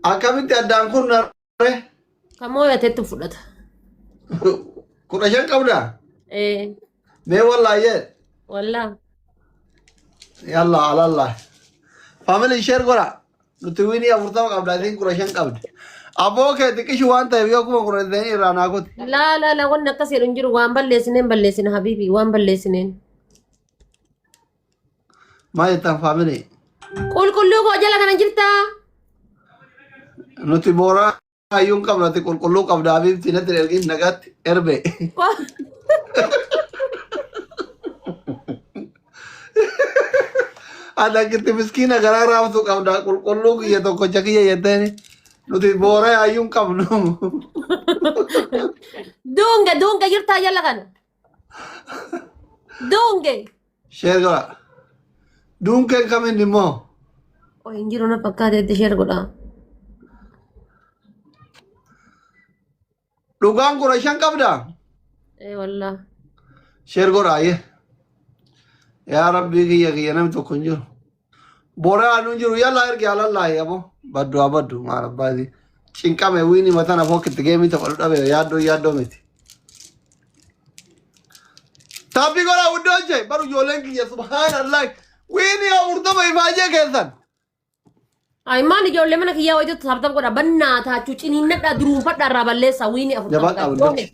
Akkamitti addaan kun narre? Kamoo yatetti fudhata. Kudha shan qabda? Mee wallaayee? Wallaa. Yalla alallah. Family share godha. Nuti winii 40 qabda isin kudha shan qabdi. Aboo kee xiqqishu waan ta'eef yoo kuma kudha irraa naa kuti. La wanni akkas jedhu hin jiru waan balleessine habiibi waan balleessineen. Maal jettan family? Qulqulluu koo jala kana jirtaa? Nuti booraa hayyuun qabna ati qulqulluu qabda habiibti natti ergin nagaatti erbe. Ada kitti miskiina garaa raaftu qabda qulqulluu kiyya tokkocha kiyya jetteeni nuti booraa hayyuun qabnu. Duunge jirtaa jala kana. Duunge. Sheer godha. Duunkeen kamiin immoo? Oh hin jiru na fakkaateetti sheer godha. Dhugaan kudha shan qabda? Wallaa. Sheer godha ayyee. Yaa rabbii kiyya namni tokko hin jiru. Booraa nu jiru yalla ergi alallaahi abo baddu maal abbaati. Cinqame wiini matana fookitti geemii taphattu dhabe yaaddoo miti. Taabbii godha wuddooche baru ijoolleen kiyya subhaanallah wiini afurtama ifaajee keessan. Ay maal ijoollee mana kiyyaa wayitatti sabtab godha bannaa taachuu ciniinnadhaa duruunfadhaa irraa balleessaa wiini Jabaadha wuddooche.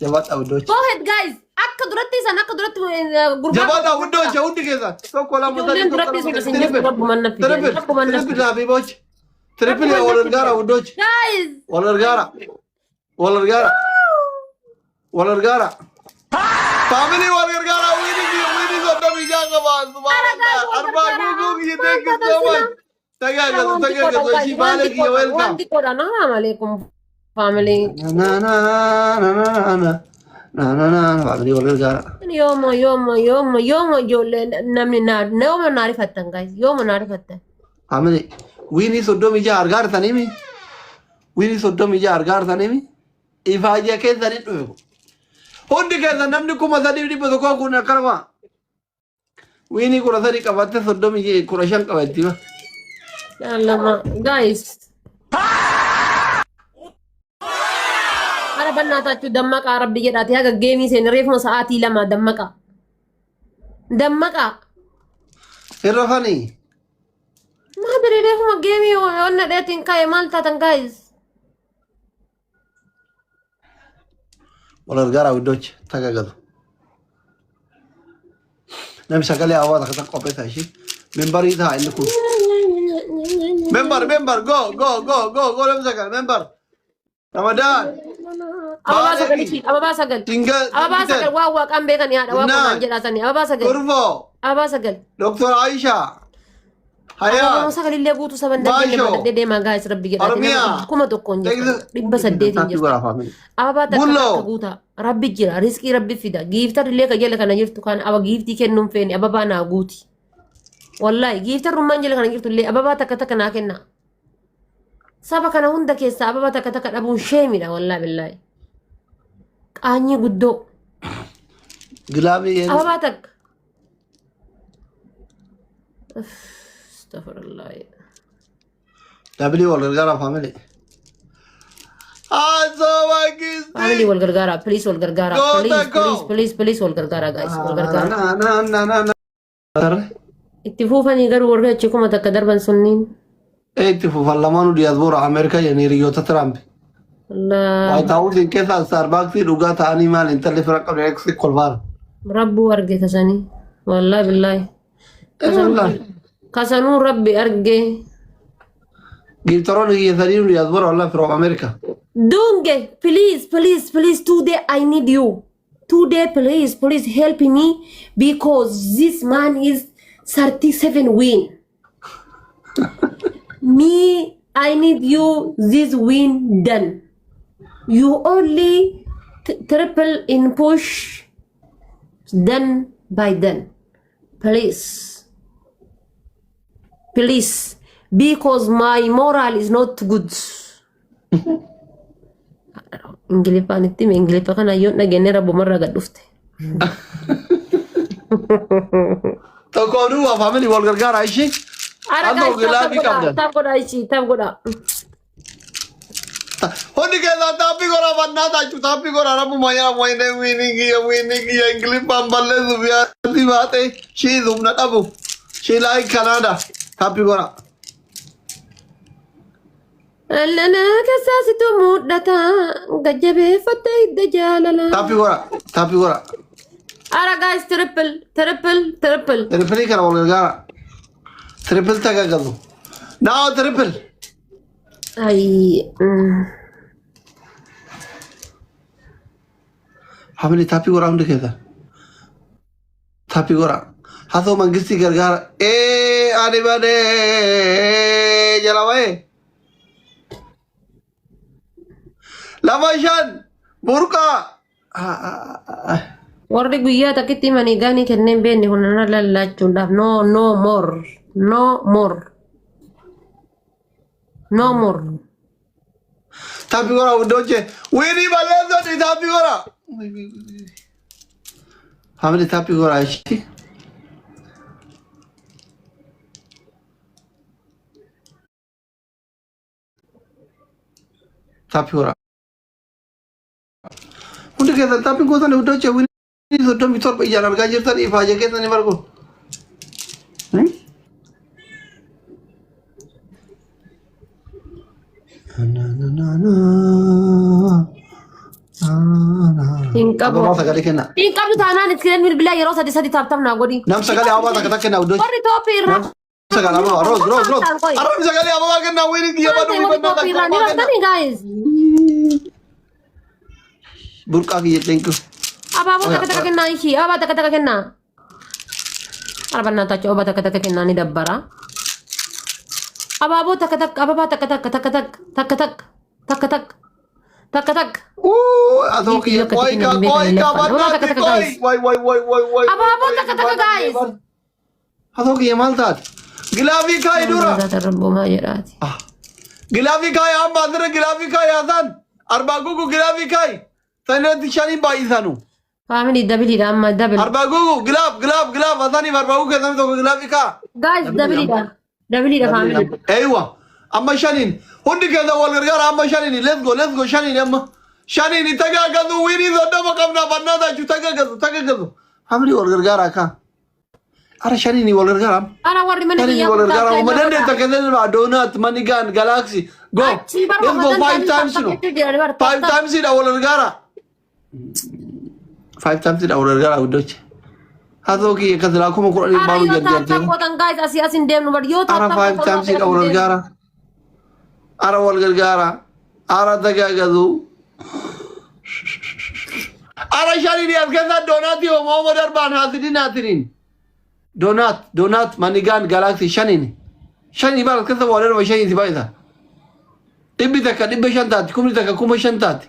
Go ahead guys. Akka duratti gurbaa. Jabaadha wuddooche hundi keessan. Tokko lama ijoolleen duratti sun isin jirtu rabbuman naffi. Triple habiboche. Triple walargaara wuddooche. Guys. Walargaara. Family walargaara wiini soddoma ijaa qaba subhanallah. Arbaa guutuu kiyya thank you so much. Tagaagatu ishii baala kiyya welcome. Wanti godha alaikum family. Family walargaara. Yooma ijoollee namni nama naarifattan guys yooma naarifattan. Family wiini soddoma ijaa argaartanimi. Wiini soddoma ijaa argaartanimi. Ifaajee keessanii dhufe. Hundi keessan namni 3,100 kun akkanuma. Wiini 13 qabatte 15 qabatti ba. Lama guys. Ara bannaa taachuu dammaqa rabbi jedhaati haga geemii seen reefuma sa'aatii 2 dammaqa. Irrafanii. Maa bire reefuma geemii onna dheetiin ka'e maal taatan guys. Walargaara wuddooche tagaagatu. Namni sagalee hawaasa akka qopheessa ishee membarii ta'a inni kun. Member go namni sagalee member. Ramadan. Ababaa sagal waa qaan beekan yaada waa qaan jedhaasanii ababaa sagal. Kurfoo. Ababaa sagal. Dr. Aisha. Hayaa. Ababaa sagal illee guutuu saban dandeenye deemaa gaayis rabbi jedhaati. Kuma tokkoon jira. 800 jira. Ababaa takka guutaa. Rabbi jira riskii rabbi fida giiftar illee ka jala kana jirtu kan aba giiftii kennuun feeni ababaa naa guuti. Wallahi giiftar rummaan jala kana jirtu illee ababaa takka naa kenna. Saba kana hunda keessa ababaa takka dhabuun sheemidha wallahi billahi. Qaanyi guddoo. Gilaabii ababaa takka. Astaghfirullah. Dabli walargaara family. Family wal gargara, please wal gargara, please wal gargara guys, wal gargara. Itti fufanii garuu warri achi kuma takka darban sunniin. Itti fufan lamaanuu diyaasboora Ameerikaa jennee hiriyoota Tiraamp. White House keessa Starbucks dhugaa ta'anii maal intalli fira qabne eegsi kolfaara. Rabbuu arge kasanii, wallahi billahi. Kasanuu rabbi arge. Giftoroon hiyyatanii diyaasboora wallahi from America. Dunge, please, today I need you. Today, please help me because this man is 37 win. Me, I need you this win done. You only triple in push done by done. Please, because my moral is not good. Ingiliffaan itti ingiliffa kana yoo dhageenye rabbumarraa gad dhufte. Tokkoonuu waa family wal gargaaraa ishee. Taaf godhaa ishii taaf godhaa. Hundi keessa taappii goraa fannaa taachuu taappii goraa rabu mayyaa wiinii kiyya ingiliffaan balleessuuf yaadii baatee shii humna dhabu shii laayik kanaadha taappii goraa. Allana keessaasitu mudhata gajjabeeffatte hidda jaalala. Taappii goraa. Ara guys triple. Triple kana wal gargaara. Triple tagaagalu. Now triple. Ay. Hamni taappii goraa hundi keessa. Taappii goraa. Hasoo mangistii gargaara. Ani badee jala ba'ee. Lama shan burqaa. Warri guyyaa takkitti manii gaanii kenneen beekni kun nana lallaachuudhaaf no more. Taappii goraa hundooche wiinii balleessoti taappii goraa. Hamni taappii goraa ishee. Taappii goraa. Hundi keessan taappiin gosa hundooche wiinii soddomii torba ijaan argaa jirtan ifaaje keessan ni bargu. Hinqabu taanaan itti bilbilaa yeroo sadi taaptamnaa godhi. Nam sagalee ababaa takka takka kennaa hundooche. Warri Toophii irraa. Sagalee ababaa roos. Arrabni sagalee ababaa kennaa wiinii kiyya baduu Warri Toophii irraa ni raftanii guys. Burqaa kiyya thank you. Ababaa takka kennaa ishii ababaa takka kennaa. Arbannaa taachuu ababaa takka kennaa ni dabbara. Ababaa takka. Atau kiyya koi ka wai. Ababaa takka guys. Atau kiyya maal taate? Gilaafii kaayi dura. Gilaafii kaayi amma asirra gilaafii kaayi hasan. Arbaa gugu gilaafii kaayi. Sanirratti shanii baay'isanu. Family double amma double. Arbaa gugu gilaaf hasanii arbaa gugu keessatti tokko gilaafii kaa. Guys double family. Eywa amma shaniin hundi keessa wal gargaara amma shaniin let's go shaniin amma. Shaniin tagaagalu wiinii soddoma qabna bannaa taachuu tagaagalu. Family wal gargaara kaa. Ara shaniin wal gargaara. Ara warri mana kiyyaa wal gargaara. Umadande takkeessanii donut manigan galaxy go. Let's go 5 times no. 5 times ida wal gargaara. 5 times ida wal gargaara hundooche. Hatoo kiyya kasala kuma Qur'aanii baalu jarjartee. Ara yoo guys asiin deemnu bar yoo Ara 5 times ida wal gargaara. Ara wal gargaara. Ara tagaagalu. Ara shaniin yaskasa donut yoo Muhammad Arbaan hasidin hatirin. Donut manigan galaxy shani baal kasa wala ma shani sibaita dibbi takka dibbi shantaati kumni takka kuma shantaati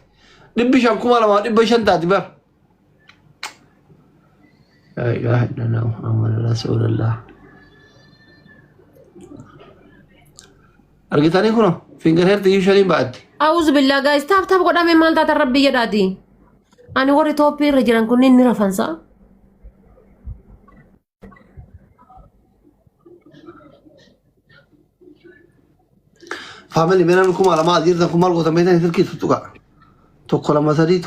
dibbi shan kuma lama dibbi shantaati bar la ilaha illallah muhammadur rasulullah argitani kuno finger health usually baad a'udhu billahi guys tap godhame maal taata rabbi jedhaati ani warri Toophii irra jiran kunniin ni rafansa. Family menan kuma lama ajirta kumal ko tambetan sirki tutuka tokkola masali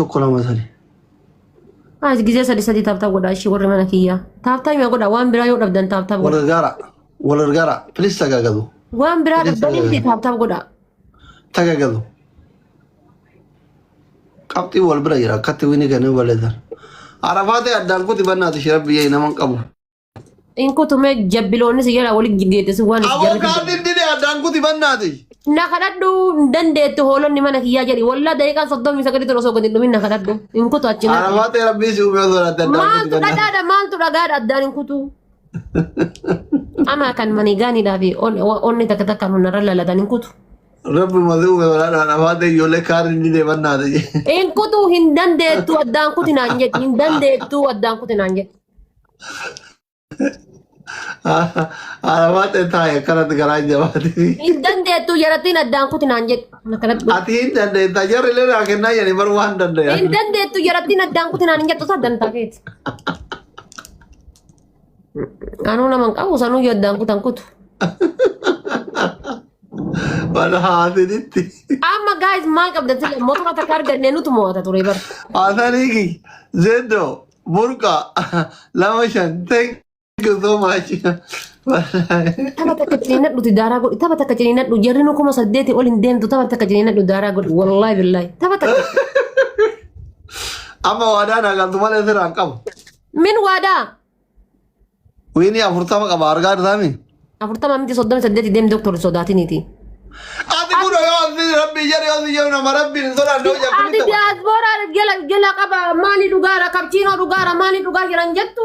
gize sadi tap goda shi warri mana kiyya tap me goda wan bira yo dabdan tap wal gargara please tagagadu wan bira dabdan inti tap goda tagagadu qabti wal bira yara katti wini gane waledan arafate addan kuti banna tishrabi yina man qabu in kutume jabbiloni sigara wali gidete su wan avocado dide addan kuti banna ti nakadaddu dandeettu hoolonni mana kiyyaa jedhi walla daqiiqaan 30 sakalitti osoo gadi dhumin nakadaddu in kutu achina arafate rabbi si ume so addan maaltu dhagaadha addaan in kutu ama kan mani gaani dhaafi onni takka nunarra lalatan in kutu rabbi mazi ume so arafate ijoollee kaarin dide banna ti in kutu hin dandeettu addaan kuti naan jedhi hin dandeettu addaan kuti naan jedhi Arafate taa'e akkanatti garaa jabaate. Hin dandeettu yarattiin addaan kuti naan jedhi. Ati hin dandeetta jarri illee naa kennaa jedhanii baruu waan dandeenya. Hin dandeettu yarattiin addaan kuti naan hin jettu isaa dantaa keeti. Anuu naman qabu sanuu yoo addaan kutan kutu. ولا حاضرتي أما guys ما قبل تلي موتورة تكارجر نينو تموت توريبر أثانيكي زيدو بركة لامشان thank you so much تبى تكجينات لو تدارا قول تبى تكجينات لو جرينو كم صدقتي أول إندين تبى تكجينات لو دارا قول والله بالله تبى أما وادانا قال ثم لا ترى كم من وادا ويني أفرطا ما كبار قار ثامي أفرطا ما متي صدقني صدقتي دم دكتور صدقتي نيتي أتقول يا ربي جري يا ربي ما ربي نزلا نوجا أدي جاز بورا جلا كبا مالي دوغارا كابتشينو دوغارا مالي دوغارا يرنجتو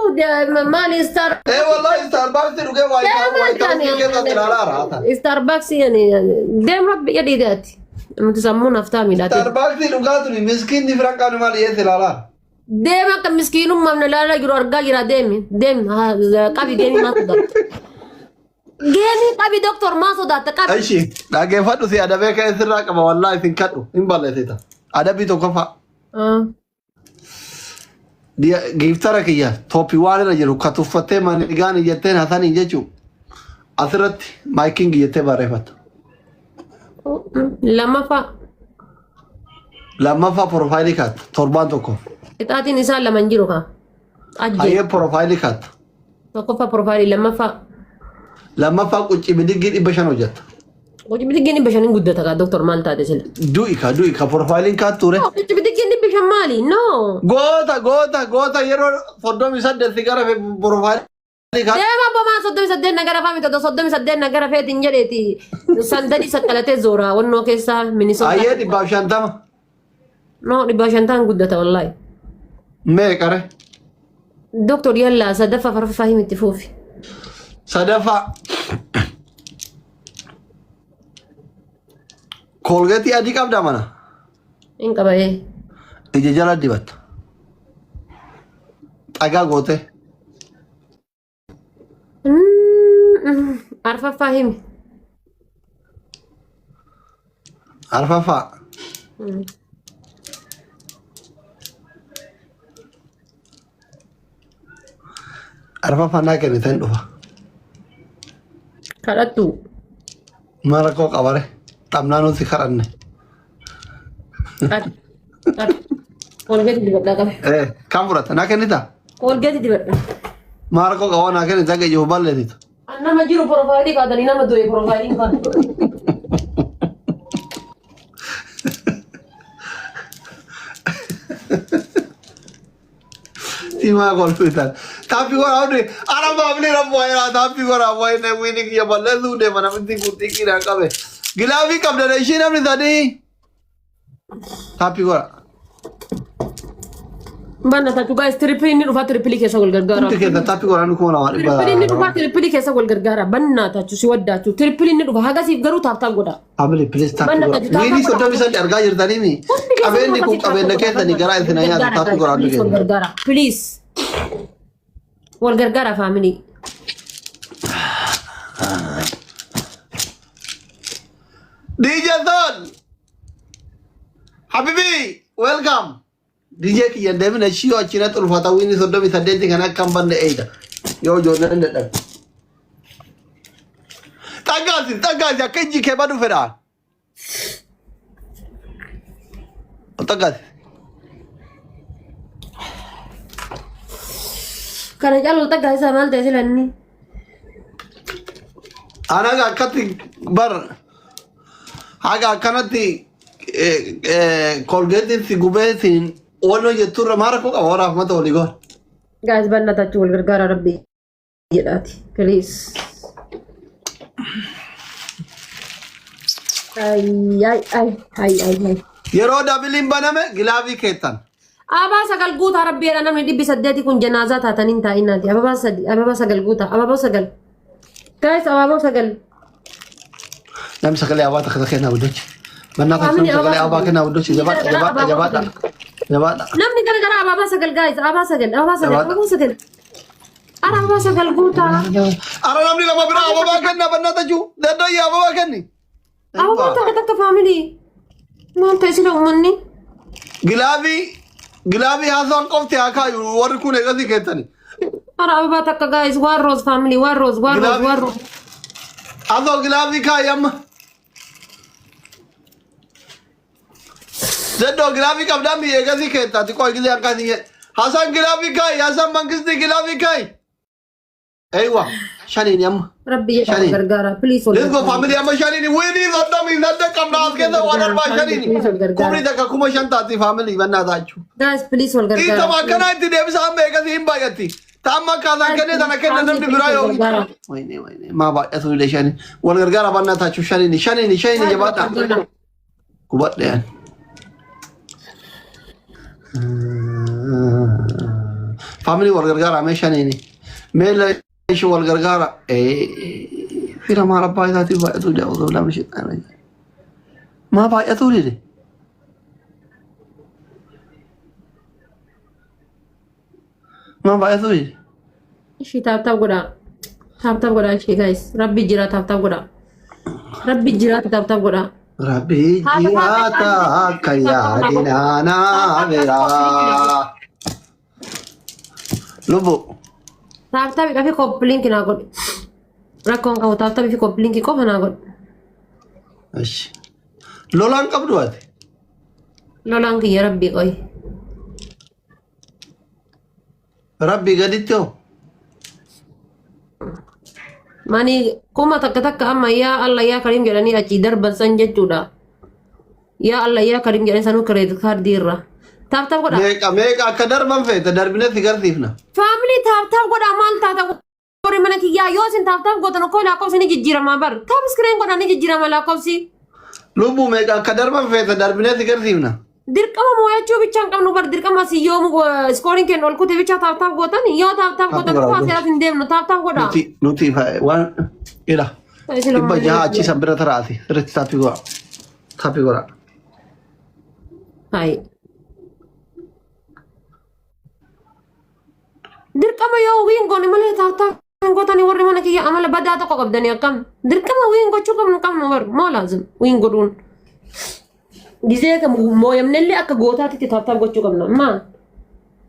مالي ستار إيه والله ستاربكس روكي واي كذا تلالا راه ستاربكس يعني دم ربي يدي ذاتي متسمون أفتامي لا ستاربكس روكاتني مسكين دي فرق كانوا مالي تلالا دم كم مسكين ما من لا يجرو أرجع يرا دم ها كابي دم ما تقدر جاني قبي دكتور ما صدقت قبي أي شيء لكن فاتو سي أدبي كأسرع كما والله فين كاتو إن بالله تيتا أدبي تو كفا dia giftara kiyya topi waan jiru katuffate man igaani jetteen hasani jechu asirratti maiking jette barefata lammafa profile kat torban tokko itaatiin isaa laman jiru ka ajje profile kat tokkofa profile lammafa qucci bidiggi 500 hojjeta qucci bidiggi 500 guddata ka doctor maal taate sila du'i ka profile kat ture qucci bidiggi 500 maali no goota yero foddomi sadde sigara fe profile deema boma soddomi sadde nagara fami to soddomi sadde nagara fe tinjedeti sandadi sakkalate zora wonno keessa miniso ayye dibba shantama no dibba shantan guddata wallahi me kare doctor yalla sadafa farfa fahimti fufi sadafa Colgate adi qabda mana in qabaye ije jala dibat aga gote arfa fahim arfa fa arfa fa na ke nitan do karatu mara ko qabare tamnano si kharanne Colgate di badda kam kamburat na ke nita Colgate di badda mara ko qawana ke nita ke jo balle dit anna majiru profile ka dani nama doye profile ka Tima golfitan tapi gua aude ara babli ramboy ra tapi gua ramboy ne winning ya balle du de mana minti kurti ki ra kabe gilavi kab de shi namni tadi tapi gua banna ta tuga stripli ni rufa tripli ke sagol gargara Kita tapi gua anu ko na wadi tripli ni rufa tripli ke sagol gargara banna ta ci wadda ci tripli ni rufa haga si garu ta goda amli please tapi gua ini sudah bisa diarga jir tadi ni aben ni ku aben ke tani gara ithna ya tapi gua anu ke gargara please wal gargara family DJ Zon Habibi welcome DJ ki yande mina shiyo achina tulfata wini sodo mi sadenti kana kambande eida yo jona nda tagazi akeji ke badu fera tagazi kana jalo tagazi samal te silanni ana ga kati bar haga kanati Colgate si gubetin Ono jettura mara ko awara rahmat oligo guys banna ta chul gargara rabbi yedati please ay yero dabilin baname gilavi ketan aba sagal guta rabbi ana namni dibbi saddeti kun janaza ta tanin ta inati aba sagal guta aba sagal guys aba sagal nam sagal ya wata khana wudoch manna ta sagal ya aba kana wudoch jabat namni kana gara aba sagal guys aba sagal ara aba sagal guta ara namni lama bira aba kana banna ta ju daddo ya aba kanni aba ta family non te sila umanni gilavi hazan qofti aka war kune gadi ketani ara aba ta guys war rose family war rose ado gilavi ka yam زدو جرافيك أبدام يجازي كده تقول كذي أنكاسي حسن جرافيكاي حسن منكسي جرافيكاي أيوة شانين يا أم ربي يشفي غرغارة بليز let's go family أم شانين ويني زدو كم ناس كذا وانا ما شانين كومري دكا كوما شانتاتي family بنا تاجو guys please والغرغارة إيه تما كنا إنتي ديبس هم يجازي هم بايتي تاما كذا كذا دنا كذا نمدي برايو ويني ما باي أسوي لي شانين والغرغارة بنا تاجو شانين جباتا كوبات يعني family والغرغارة ما شانيني ميلا ايش والغرغارة في رما رباي ذاتي بايتو جاوزو لا مش ما بايتو لي ما بايتو لي شي تاب غدا شي guys ربي جرا تاب غدا ربي جرا تاب غدا ربي جراتا كيا دينانا ميرا لبو تاب كافي كوبلينك ناقول راكون كاو تاب في كوبلينك كوف ناقول ايش لولان قبضوات لولان يا ربي قوي ربي قديتو ماني كوما تك اما يا الله يا كريم جلاني اجي دربا سنجتودا يا الله يا كريم جلاني سانو كريدت كارد ديرا تاب غدا ميك كدر من في تدربنا في غرفنا فاميلي تاب غدا مان تاب وري منك يا يوسن تاب غدا نكو لا كوسي نجي جيرا ما بر تاب سكرين غدا نجي جيرا ما لا كوسي لبو ميك كدر من في تدربنا في غرفنا dirqama mo'achuu bichaan qabnu bar dirqama si yoom scoring kennu ol kute bicha taaf gootan yoo taaf gootan kubbaa seeraaf hin deemnu taaf godha nuti waan ila dhibba jaha achi sabbira taraati irratti taappi godha hai dirqama yoo wiin goone malee taaf gootani warri mana kiyya amala badaa tokko qabdanii akkam dirqama wiin gochuu qabnu bar moo laazim wiin godhuun gisee kam mooyamnellee akka gootaatti taaf gochuu qabna amma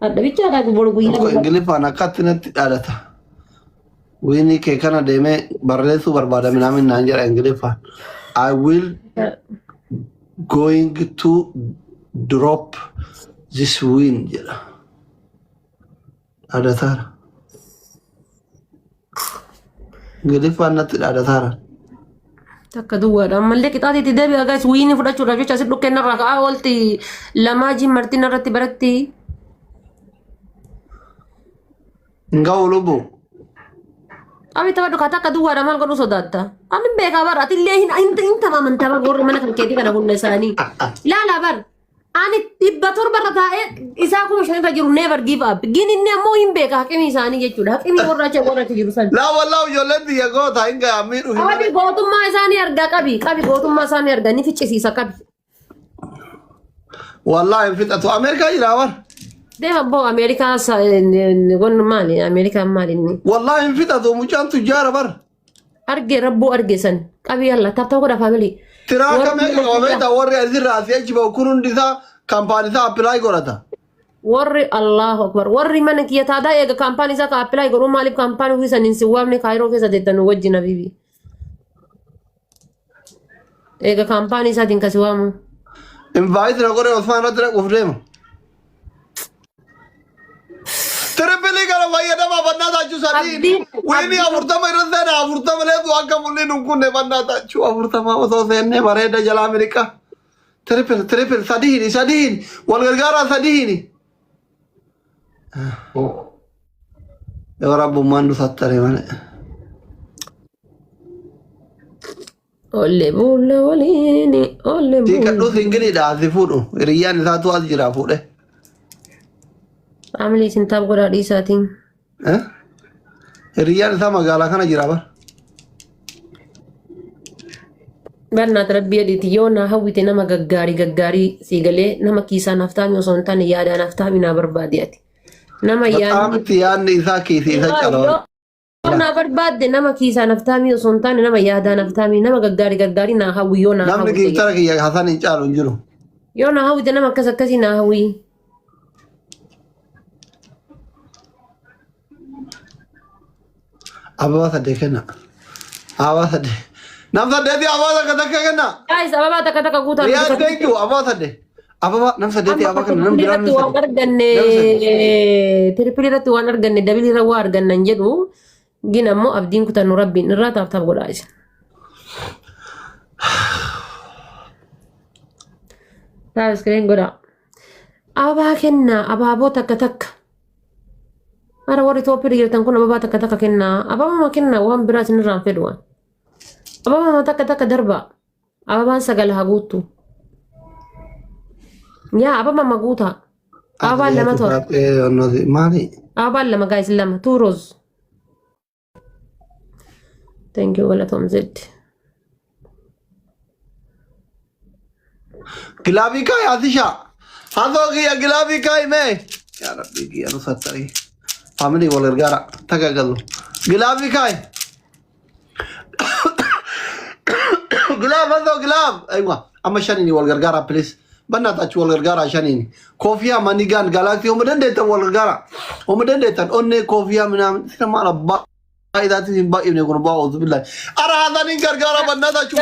adda bichaadhaa gubboon guyyaa ingiliffaan akkatti natti dhaadhata wiini kee kana deemee barreessuu barbaada minaamin naan jedha ingiliffaan I will going to drop this win jedha dhaadhataara ingiliffaan natti dhaadhataara takka duwwaadha ammallee qixaatiitti deebi'a gaas wiini fudhachuudhaaf jecha asit dhukkeen irraa ka'aa oolti lamaa jimmartiin irratti baratti nga'u lubbu abi tapha dhukaa takka duwwaadha maal godhu sodaatta ani beekaa bara atillee hin tamamantaa bar warri mana kan keetii kana hunda isaanii laala bar ani dhibba torbarra taa'ee isaa kuma shanirra jiru never give up gin inni ammoo hin beeka haqimii isaanii jechuudha haqimii warraacha jiru san laa wallaahu ijoolleen biyya goota hin gaamii dhufi qabi gootummaa isaanii argaa qabi gootummaa isaanii argaa ni ficcisiisa qabi wallaahi hin fixatu ameerikaa jiraa war deema boo ameerikaa gon maali ameerikaa maali inni wallaahi hin fixatu mucaan tujjaara bar arge rabbuu arge san qabi yalla tapta godha faamilii tiraaka meeqa qabeeta warri asirraa asii achi bahu kun hundisaa kaampaaniisaa appilaayi godhata warri allahu akbar warri mana kiyya taadaa eega kaampaaniisaa ka appilaayi godhuu maaliif kaampaanii wiisan hin siwaamne kaayiroo keessa teettan wajjin habiibi eega kaampaaniisaatiin ka siwaamu invaayitina godhe osmaan irratti dhaquuf deema Terepeli kana fayyadama bannaataa sadii wini afurtama irra seena afurtama leetu akka mul'in hin kunne bannaataa afurtama osoo seenne bareeda jala Ameerikaa terepel sadiin wal gargaaraa sadiin yoo rabbummaan dhufattare malee olle bulle waliini olle bulle tiikadhuu singiliidha asi fuudhu hiriyyaan isaatu as jira fuudhe Family sintaaf godhaa dhiisaatiin. Hiriyyaan isaa magaalaa kana jira bar. Barnaat rabbii adiiti yoo naa hawwite nama gaggaarii siigalee nama kiisaa naftaami osoo hin taane yaada naftaami naa barbaade ati. Nama yaadni isaa kiisii isa caloo. Naa barbaadde nama kiisaa naftaami osoo hin taane nama yaada naftaami nama gaggaarii naa hawwi yoo naa hawwite. Namni kiisara kiyya Hasan hin caalu hin jiru. Yoo naa hawwite nama akkasii naa hawwi. Ababa sadde kenna. Ababa sadde. Nam sadde di ababa takka kenna. Guys, ababa takka guutaa. Yaa deeju ababa sadde. أبا نفس ديتي أبا كان نم تريبلي بران رتي وان أرجعني تريبلي رتي وان أرجعني دبلي روا أرجعني نجدو جينا مو أبدين كتا نربي نرات أبتاب قراج تابس كرين قرا أبا كنا أبا بو تك تك أنا وري توبي رجلتان كنا بابا تك تك كنا أبا ما كنا وهم براس نران فدوان أبا ما تك تك دربا أبا ما سجل هاغوتو يا أبا ما مغوتا أبا لما تو مالي أبا لما جايز لما توروز thank you ولا توم زد गिलाबी का आतिशा हाथ हो गया गिलाबी का मैं क्या रब्बी की अनुसत्तरी फैमिली बोलर गारा थका गलो गिलाबी का गिलाब बंदो गिलाब अयवा अम्मा शनीनी बोलर गारा प्लीज बन्ना ताच बोलर गारा शनीनी कोफिया मनीगान गैलेक्सी उमदन देता बोलर गारा उमदन देता ओन्ने कोफिया मना सिरमा रब्बा إذا تبغى ابني يكون باوز بالله أرى هذا نيجر جارا بنا ذا شو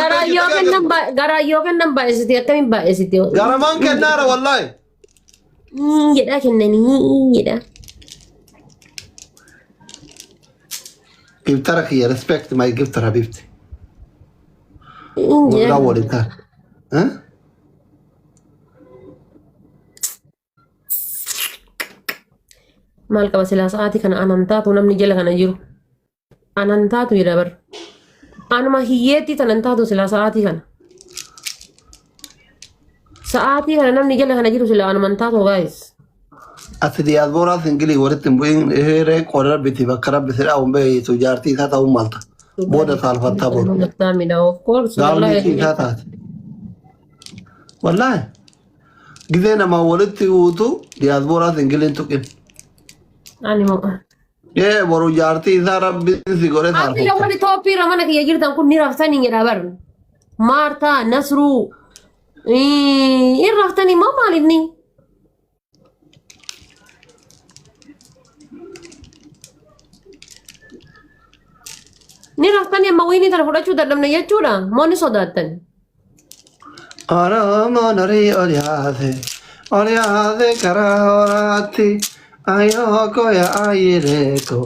gara yogan namba esiti kami ba esiti جارا ما كان نارا والله يدا كنني يدا جبت لك يا ريسبكت ما جبت حبيبتي الأول أنت ها مالك بس لا ساعتي كان أنا نتاتو نمني جلك أنا جرو أنا نتاتو يدبر أنا ما هيتي تنتاتو سلا ساعتي كان ساعتي كان نمني جلك أنا جرو سلا أنا منتاتو غايز أتدي أدبورا ثنقلي ورتم بين هيرة قرر بيتي بكرة بثرة أو بي تجارتي ثاتا مالتا بودا ثالثة تابون نتامينا of course والله والله قدينا ما ولدتي وتو دي أدبورا ثنقلي انتو كن أنا ما إيه برو جارتي ثارا بيتي قرر أنت ثالثة لو ما توبي رمانك يجير تنكون نيرافتاني يدبر مارتا نصرو إيه رفتاني ما مالني ni raftani amma wayni tana fudhachuu dadhabna jechuudha moonni sodaattan Oromoo norii ol yaade karaa horaatti ayoo koya ayireeko.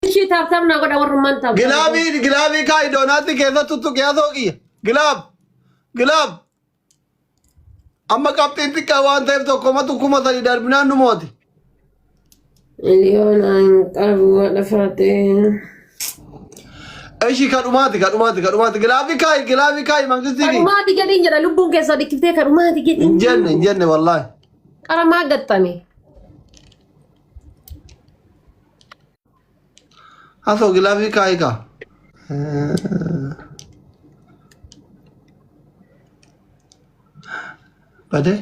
ishii taabtaab naa godha warrummaan taabtaab Gilaabii kaa idoonaatti keessa tuttuqee asoo kiyya. Gilaab amma qabxiin xiqqaa waan ta'eef tokkomatu kuma sadii darbinaan nu mooti. miliyoona hin qabu wadha faatee Eshi kadhumaati gilaabii kaayi mangistii kadhumaati jedhiin jedha lubbuun keessaa dhikkiftee kadhumaati jedhiin hin jenne wallaahi. qaramaa gattame Asoo gilaabii kaayi kaa. Bade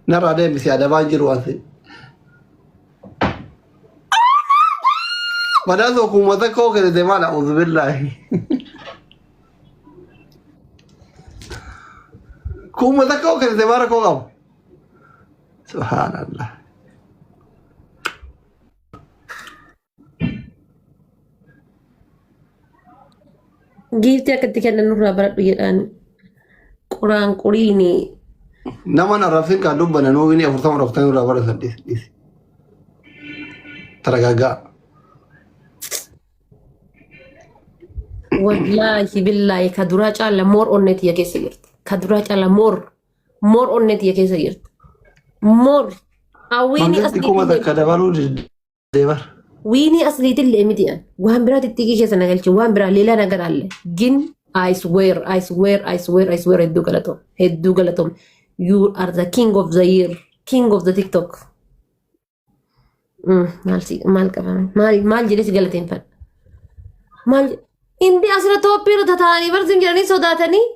narraa deembisee adabaan jiru waan ta'e. Badhaasa hukuumata koo kennite maal a'uudhu billaahi. Hukuumata koo kennite maal rakkoo qabu. Subhaanallah. giiftii akkatti kennan nurraa baradhu jedhaan quraan quriini Nama narraafin kan dubbana nuuni 40 irraa bara saddeet. Taragaggaa. wallaahi billaahi ka duraa caala moor onneetiya keessa jirti ka duraa caala moor onneetiya keessa jirti moor Mangistii kuma takka dabaluu deebar. wiinii asliitillee miti an waan biraa tittiqii keessa nagalchi waan biraa leelaa nagar alle gin I swear hedduu galatoom you are the king of the year king of the TikTok maal qabame maal jedhee si galateeffadha maal Indi asirra Tooppiirra tataa'anii barsiin jedhanii sodaatanii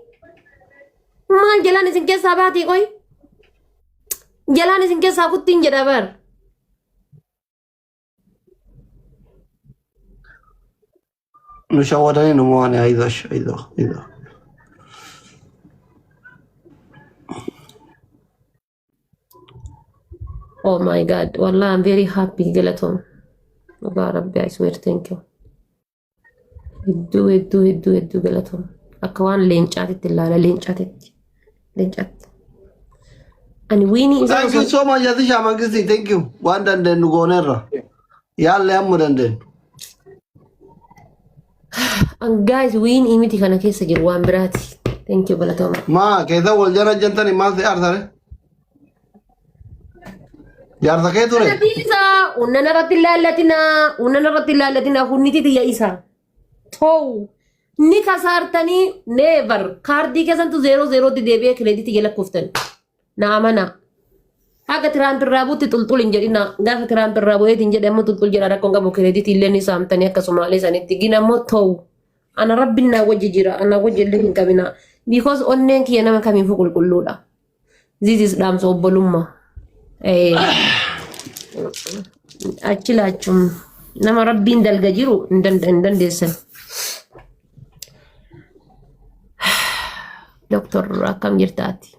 maal jalaan isin keessaa baatii qoy jalaan isin keessaa kuttiin jedha bar Nu shawadanii nu mo'anii ayidoo. oh my god wallah I'm very happy galatoom dhugaa rabbi I swear thank you hedduu galatoom أكوان لينشاتي لا لينشاتي لينشات أنا ويني Thank you so much Ati Shamangisi thank you one danden nugonera yalle ammu danden and guys win imiti kana keessa jiru waan biraati thank you balatoma ma keessa wal jara jantani maal ta'e arsare jaarsa kee ture isa unnana irratti lallatina hunniti tiyya isa tou ni kasartani never kaardii keessantu 00 tti deebi'ee kireeditii jala kuftan naamana haga tiraantirraabuutti xulxul hin jedhina gaafa tiraantirraabuutiin jedhamu xulxul jedha rakkoon qabu kireeditii illee ni saamtanii akkasumaalee sanitti ginammoo tou ana rabbiin naa wajji jira ana wajji illee hin qabina because onneen kiyya nama kamiifuu qulqulluudha this is dhaamsa obbolummaa achi laachum nama rabbiin dalga jiru hin dandeessan doktor akkam jirtaati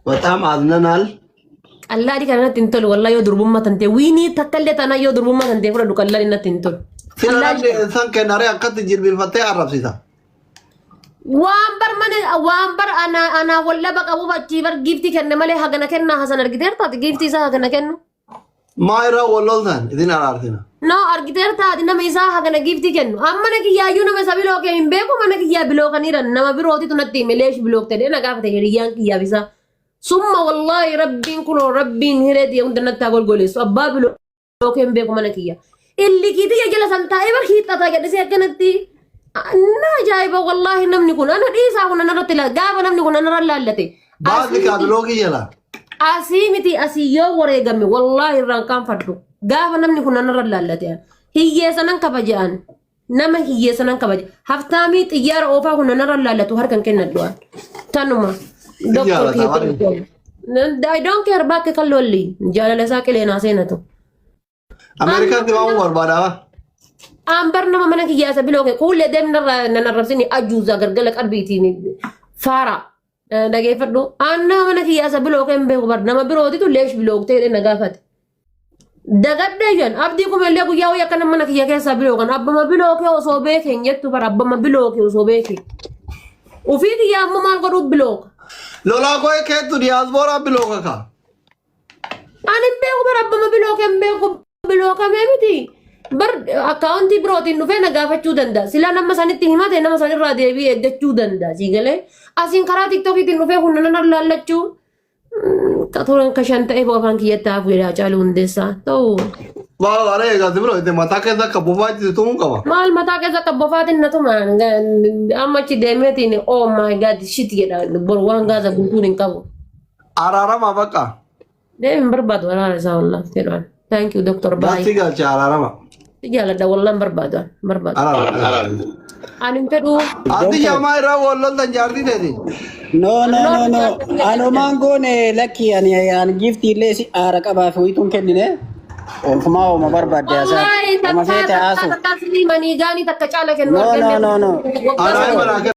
በጣም አዝነናል ቀላዲ ከነት እንተል ወላ ዮ ድርቡማ ተንቴ ዊኒ ተከለ ተና ዮ ድርቡማ ተንቴ ፍረዱ ቀላዲ ነት እንተል ስለላል እንሳን ከናሪ አከት ጅርቢ ፈተ አረብሲታ ዋንበር አና ወላ በቀቡ ባቺ በር ጊፍቲ ከነ መለ ሀገነ ከና ሀሰን አርጊተርታ ጊፍቲ ሳ ሀገነ ከነ ማይራ ወሎልታን እዲን አራርቲና no argiterta adina meisa hagana gifti kennu ammana kiyayu nama sabilo ke imbeku mana kiya bilo kanira nama biroti tunatti melesh bilok tede na gafate hiriyan kiya bisa summa wallahi rabbin kuno rabbin hiredi undana tagol goleso abba bilo ke imbeku mana kiya illi kiti ya jala santa ibar hita ta gade se kanatti na jaiba wallahi namni kun ana disa kun na ratila gaba namni kun na rallate baad ka bilo ki jala asimiti asiyo wore gamme wallahi ran kan faddu gaafa namni kun narra laallate hiyyeessanan kabajaan nama hiyyeessanan kabaja haftaamii xiyyaara oofaa kun narra laallatu harkan kennadhu tanuma doctor I don't care bakke kallolli jaalala isaa qileenaa seenatu Amerikaan timaamuu barbaadawa ambar nama mana kiyyaasa bilooke kuulee deemna narrabsini ajuuza gargala qalbiitiin faara dhageeffadhu nama mana kiyyaasa bilooke hin beeku bar nama birootitu leesh bilooktee nagaafate dagaddeeyan abdii kumeellee guyyaa wayya kana mana kiyya keessa bilookan abbama bilookee osoo beekeen jettu bar abbama bilookee osoo beekee ufii kiyya amma maal godhuuf bilooka lolaa koo keettu diyaasbooraa bilooka ka ani hin beeku bar abbama bilookee hin beeku bilookamee miti bar akkaawuntii birootiin dhufee na gaafachuu danda'a silaa nama sanitti himate nama sanirraa deebii eeggachuu danda'a siigalee asiin karaa tiktookiitiin dhufee hunna nan laallachuu Katuran kashanta ebo afan kiyata afu ya chalu undesa to mal are ga dibro ite mata ke da kabofati tu mun kaba mal mata ke da kabofati na to man amma ci demeti ni oh my god shit ya da bor wanga za bunturin kabo arara ma baka dem berbadu ala sa wallah tiran thank you doctor bye tiga cha arara ma tiga la da wallah berbadu arara anin pedu adi yamai ra wallon dan jardi dedi No. Ano mangone lucky an gift ilesi ara qaba fuitun kennine. Ofuma o mabarbadde asa. Ma fete asu. Tasni mani gani takka chala kenno. No. Ara